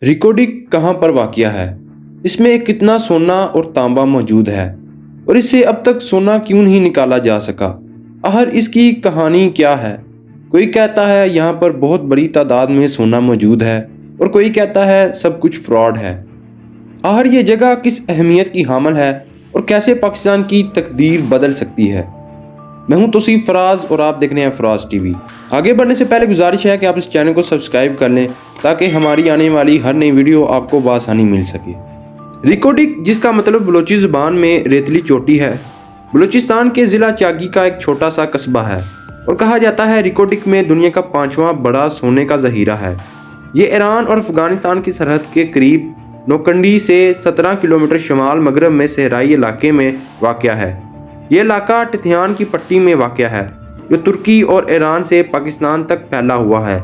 रिकोडिक कहाँ पर वाक़या है? इसमें कितना सोना और तांबा मौजूद है और इससे अब तक सोना क्यों नहीं निकाला जा सका? आखिर इसकी कहानी क्या है? कोई कहता है यहाँ पर बहुत बड़ी तादाद में सोना मौजूद है और कोई कहता है सब कुछ फ्रॉड है। आखिर ये जगह किस अहमियत की हामिल है और कैसे पाकिस्तान की तकदीर बदल सकती है? मैं हूं तौसीफ फराज और आप देख रहे हैं फराज टीवी। आगे बढ़ने से पहले गुजारिश है कि आप इस चैनल को सब्सक्राइब कर लें ताकि हमारी आने वाली हर नई वीडियो आपको बआसानी मिल सके। रिकोडिक, जिसका मतलब बलोची ज़ुबान में रेतली चोटी है, बलूचिस्तान के ज़िला चागी का एक छोटा सा कस्बा है और कहा जाता है रिकोडिक में दुनिया का 5वां बड़ा सोने का ज़हीरा है। ये ईरान और अफ़गानिस्तान की सरहद के करीब नौकंडी से 17 किलोमीटर शमाल मगरब में सहराई इलाके में वाक़या है। ये इलाका टिथियान की पट्टी में वाक़या है जो तुर्की और ईरान से पाकिस्तान तक फैला हुआ है।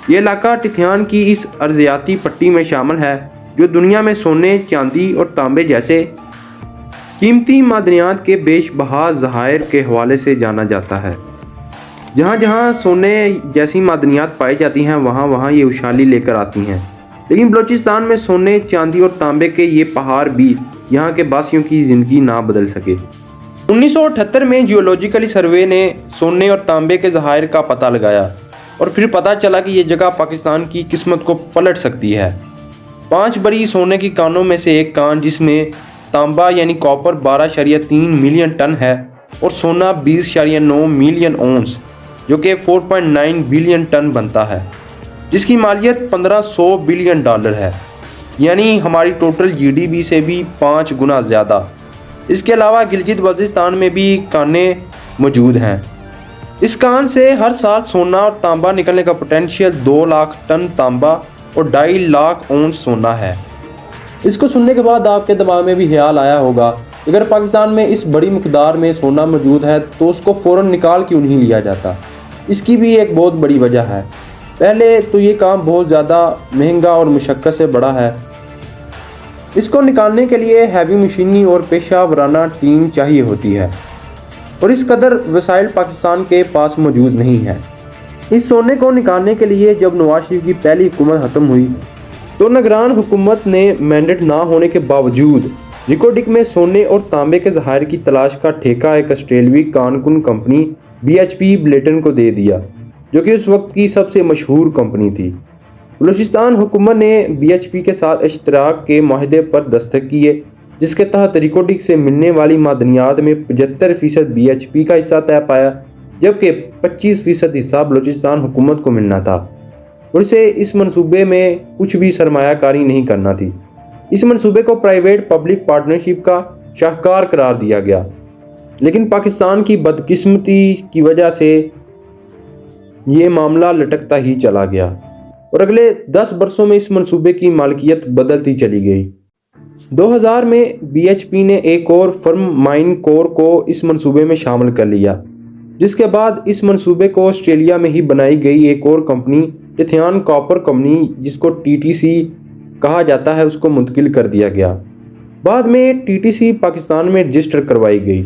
ये इलाका टिथियान की इस अर्ज़ियाती पट्टी में शामिल है जो दुनिया में सोने, चांदी और तांबे जैसे कीमती मादनियात के बेशबहा ज़खायर के हवाले से जाना जाता है। जहाँ जहाँ सोने जैसी मादनियात पाई जाती हैं वहाँ वहाँ ये उछाली लेकर आती हैं। लेकिन बलूचिस्तान में सोने, चांदी और तांबे के ये पहाड़ भी यहाँ के बासियों की ज़िंदगी ना बदल सके। 1978 में जियोलॉजिकली सर्वे ने सोने और तांबे के ज़खायर का पता लगाया और फिर पता चला कि ये जगह पाकिस्तान की किस्मत को पलट सकती है। 5 बड़ी सोने की कानों में से एक कान, जिसमें तांबा यानी कॉपर 12.3 मिलियन टन है और सोना 20.9 मिलियन औंस जो कि 4.9 बिलियन टन बनता है, जिसकी मालियत 1500 बिलियन डॉलर है, यानी हमारी टोटल जीडीपी से भी 5 गुना ज़्यादा। इसके अलावा गिलगित बल्तिस्तान में भी कानें मौजूद हैं। इस कान से हर साल सोना और तांबा निकलने का पोटेंशियल 2 लाख टन तांबा और 2.5 लाख औंस सोना है। इसको सुनने के बाद आपके दिमाग में भी ख्याल आया होगा, अगर पाकिस्तान में इस बड़ी मकदार में सोना मौजूद है तो उसको फ़ौरन निकाल क्यों नहीं लिया जाता? इसकी भी एक बहुत बड़ी वजह है। पहले तो ये काम बहुत ज़्यादा महंगा और मुशक्क़त से बड़ा है। इसको निकालने के लिए हैवी मशीनी और पेशा वराना टीम चाहिए होती है और इस कदर वसाइल पाकिस्तान के पास मौजूद नहीं है। इस सोने को निकालने के लिए जब नवाज शरीफ की पहली हुकूमत ख़त्म हुई तो निगरान हुकूमत ने मैंडेट ना होने के बावजूद रिकोडिक में सोने और तांबे के ज़खायर की तलाश का ठेका एक ऑस्ट्रेलियाई कानकुन कंपनी BHP बिलेटन को दे दिया, जो कि उस वक्त की सबसे मशहूर कंपनी थी। बलूचिस्तान हुकूमत ने BHP के साथ इश्तराक के माहिदे पर दस्तखत किए, जिसके तहत रिकोडिक से मिलने वाली मादनियात में 75% BHP का हिस्सा तय पाया, जबकि 25% हिस्सा बलूचिस्तान हुकूमत को मिलना था और इसे इस मंसूबे में कुछ भी सरमायाकारी नहीं करना थी। इस मंसूबे को प्राइवेट पब्लिक पार्टनरशिप का शाहकार करार दिया गया, लेकिन पाकिस्तान की बदकिस्मती की वजह से ये मामला लटकता ही चला गया और अगले 10 बरसों में इस मंसूबे की मालिकियत बदलती चली गई। 2000 में BHP ने एक और फर्म माइन कोर को इस मंसूबे में शामिल कर लिया, जिसके बाद इस मंसूबे को ऑस्ट्रेलिया में ही बनाई गई एक और कंपनी टिथियान कॉपर कंपनी, जिसको TTC कहा जाता है, उसको मुंतकिल कर दिया गया। बाद में TTC पाकिस्तान में रजिस्टर करवाई गई।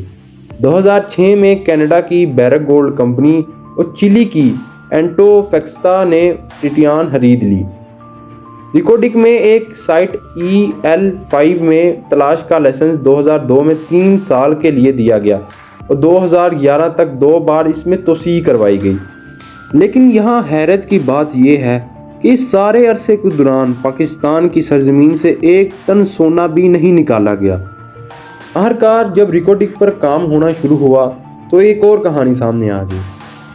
2006 में कनाडा की बैरक गोल्ड कंपनी और चिली की एंटोफेक्स्टा ने टिटियान खरीद ली। रिकोडिक में एक साइट EL5 में तलाश का लाइसेंस 2002 में 3 साल के लिए दिया गया और 2011 तक 2 बार इसमें तोसी करवाई गई। लेकिन यहाँ हैरत की बात यह है कि इस सारे अरसे के दौरान पाकिस्तान की सरजमीन से 1 टन सोना भी नहीं निकाला गया। आखिरकार जब रिकोडिक पर काम होना शुरू हुआ तो एक और कहानी सामने आ गई।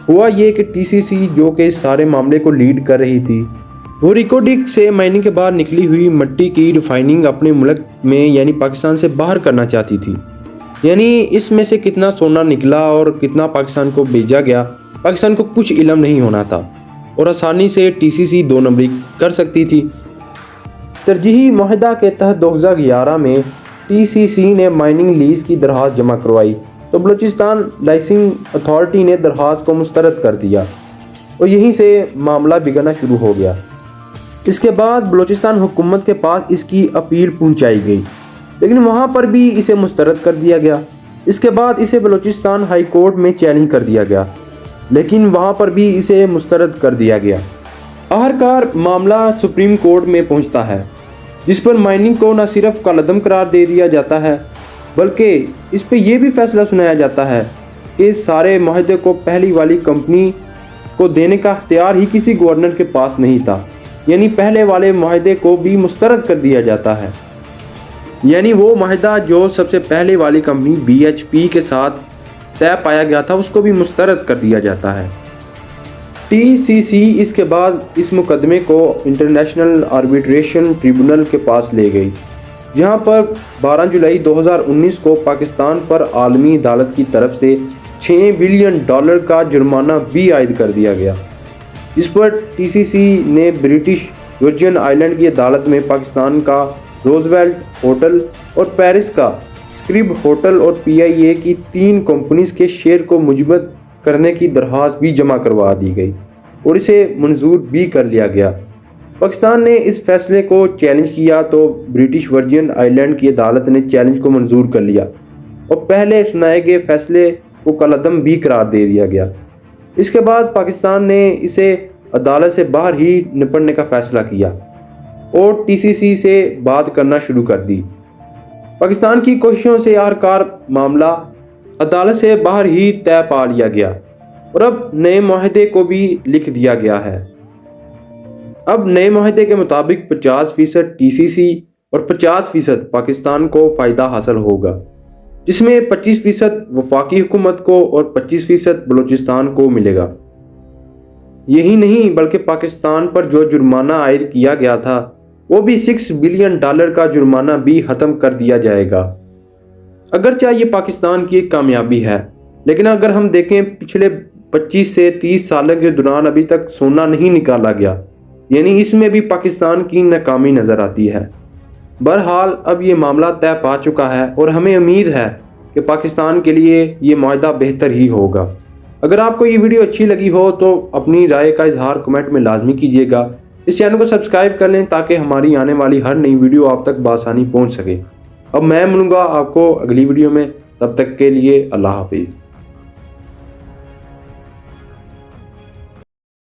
हुआ ये कि TCC, जो कि इस सारे मामले को लीड कर रही थी, वो रिकोडिक से माइनिंग के बाद निकली हुई मिट्टी की रिफाइनिंग अपने मुल्क में यानी पाकिस्तान से बाहर करना चाहती थी। यानी इसमें से कितना सोना निकला और कितना पाकिस्तान को भेजा गया, पाकिस्तान को कुछ इल्म नहीं होना था और आसानी से TCC 2 नंबरी कर सकती थी। तरजीही माहिदा के तहत 2011 में TCC ने माइनिंग लीज की दरख्वास्त जमा करवाई तो बलूचिस्तान लाइसेंसिंग अथॉरिटी ने दरख्वास्त को मुस्तरद कर दिया और यहीं से मामला बिगड़ना शुरू हो गया। इसके बाद बलूचिस्तान हुकूमत के पास इसकी अपील पहुंचाई गई, लेकिन वहां पर भी इसे मुस्तरद कर दिया गया। इसके बाद इसे बलूचिस्तान हाई कोर्ट में चैलेंज कर दिया गया, लेकिन वहां पर भी इसे मुस्तरद कर दिया गया। आखिरकार मामला सुप्रीम कोर्ट में पहुंचता है, जिस पर माइनिंग को न सिर्फ कलअदम करार दे दिया जाता है बल्कि इस पे ये भी फैसला सुनाया जाता है कि इस सारे माहदे को पहली वाली कंपनी को देने का इख्तियार ही किसी गवर्नर के पास नहीं था। यानी पहले वाले माहदे को भी मुस्तरद कर दिया जाता है। यानी वो माहदा जो सबसे पहले वाली कंपनी BHP के साथ तय पाया गया था उसको भी मुस्तरद कर दिया जाता है। TCC इसके बाद इस मुकदमे को इंटरनेशनल आर्बिट्रेशन ट्रिब्यूनल के पास ले गई, जहां पर 12 जुलाई 2019 को पाकिस्तान पर आलमी अदालत की तरफ से $6 बिलियन का जुर्माना भी आयद कर दिया गया। इस पर TCC ने ब्रिटिश वर्जिन आइलैंड की अदालत में पाकिस्तान का रोजवेल्ट होटल और पेरिस का स्क्रिब होटल और PIA की 3 कंपनीज के शेयर को मुजबत करने की दरख्वास्त भी जमा करवा दी गई और इसे मंजूर भी कर लिया गया। पाकिस्तान ने इस फैसले को चैलेंज किया तो ब्रिटिश वर्जिन आइलैंड की अदालत ने चैलेंज को मंजूर कर लिया और पहले सुनाए गए फैसले को कलअदम भी करार दे दिया गया। इसके बाद पाकिस्तान ने इसे अदालत से बाहर ही निपटने का फैसला किया और TCC से बात करना शुरू कर दी। पाकिस्तान की कोशिशों से आखिरकार मामला अदालत से बाहर ही तय पा लिया गया और अब नए माहदे को भी लिख दिया गया है। अब नए माहदे के मुताबिक 50% TCC और 50% पाकिस्तान को फ़ायदा हासिल होगा, जिसमें 25% वफाकी हुकूमत को और 25% बलूचिस्तान को मिलेगा। यही नहीं बल्कि पाकिस्तान पर जो जुर्माना आयद किया गया था वो भी $6 बिलियन का जुर्माना भी ख़त्म कर दिया जाएगा। अगरचे ये पाकिस्तान की एक कामयाबी है, लेकिन अगर हम देखें पिछले 25 से 30 साल के दौरान अभी तक सोना नहीं निकाला गया, यानी इसमें भी पाकिस्तान की नाकामी नज़र आती है। बहरहाल अब ये मामला तय पा चुका है और हमें उम्मीद है कि पाकिस्तान के लिए ये माहदा बेहतर ही होगा। अगर आपको ये वीडियो अच्छी लगी हो तो अपनी राय का इजहार कमेंट में लाजमी कीजिएगा। इस चैनल को सब्सक्राइब कर लें ताकि हमारी आने वाली हर नई वीडियो आप तक बआसानी पहुंच सके। अब मैं मिलूंगा आपको अगली वीडियो में, तब तक के लिए अल्लाह हाफिज़।